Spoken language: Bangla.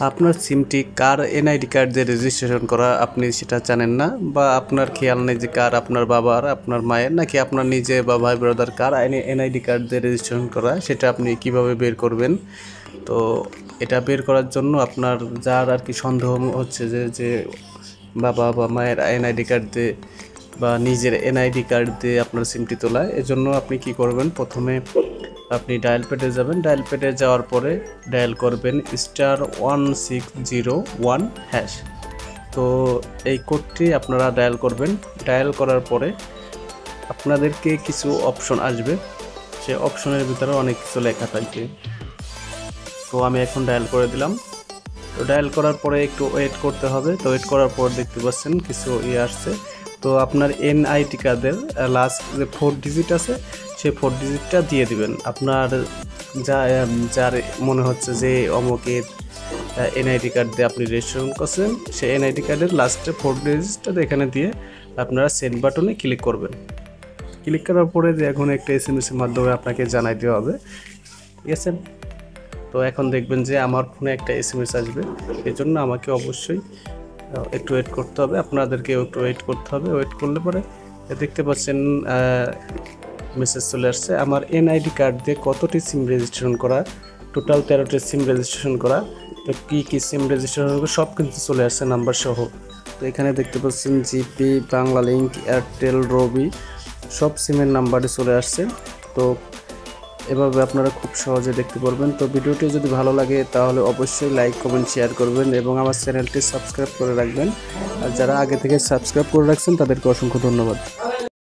আপনার সিমটি কার এনআইডি কার্ড দিয়ে রেজিস্ট্রেশন করা আপনি সেটা জানেন না, বা আপনার খেয়াল নেই যে কার, আপনার বাবার, আপনার মায়ের, নাকি আপনার নিজে বা ভাই ব্রাদার কার এনআইডি কার্ড দিয়ে রেজিস্ট্রেশন করা, সেটা আপনি কিভাবে বের করবেন। তো এটা বের করার জন্য আপনার যার আর কি সন্দেহ হচ্ছে যে বাবা বা মায়ের এনআইডি কার্ড দিয়ে বা নিজের এনআইডি কার্ড দিয়ে আপনার সিমটি তোলা, এজন্য আপনি কি করবেন, প্রথমে আপনি ডায়াল প্যাডে যাবেন। ডায়াল প্যাডে যাওয়ার পরে ডায়াল করবেন *1601#। তো এই কোডটি আপনারা ডায়াল করবেন। ডায়াল করার পরে আপনাদেরকে কিছু অপশন আসবে, সে অপশনের ভিতরে অনেক কিছু লেখা থাকবে। তো আমি এখন ডায়াল করে দিলাম। তো ডায়াল করার পরে একটু ওয়েট করতে হবে। তো ওয়েট করার পর দেখতে পাচ্ছেন কিছু আসছে। তো আপনার এনআইডি কার্ডের লাস্ট যে 4 ডিজিট আছে, সেই 4 ডিজিটটা দিয়ে দিবেন। আপনার যার মনে হচ্ছে যে অমুকের এনআইডি কার্ড দিয়ে আপনি রেজিস্ট্রেশন করছেন, সেই এনআইডি কার্ডের লাস্টে 4 ডিজিটটা এখানে দিয়ে আপনারা সেন্ড বাটনে ক্লিক করবেন। ক্লিক করার পরে যে এখন একটা এসএমএসের মাধ্যমে আপনাকে জানাই দেওয়া হবে, ঠিক আছে। তো এখন দেখবেন যে আমার ফোনে একটা এসএমএস আসবে, এই জন্য আমাকে অবশ্যই একটু ওয়েট করতে হবে, আপনাদেরকে একটু ওয়েট করতে হবে। ওয়েট করলে পরে দেখতে পাচ্ছেন মেসেজ চলে আসছে আমার এনআইডি কার্ড দিয়ে কতটি সিম রেজিস্ট্রেশন করা, টোটাল 13টি সিম রেজিস্ট্রেশন করা। তো কী সিম রেজিস্ট্রেশন সব কিন্তু চলে আসছে নাম্বার সহ। তো এখানে দেখতে পাচ্ছেন জিপি, বাংলা লিঙ্ক, এয়ারটেল, রবি, সব সিমের নাম্বারই চলে আসছে। তো এভাবে আপনারা খুব সহজে দেখতে পারবেন। তো ভিডিওটি যদি ভালো লাগে তাহলে অবশ্যই লাইক, কমেন্ট, শেয়ার করবেন এবং আমার চ্যানেলটি সাবস্ক্রাইব করে রাখবেন। আর যারা আগে থেকে সাবস্ক্রাইব করে রাখছেন তাদেরকে অসংখ্য ধন্যবাদ।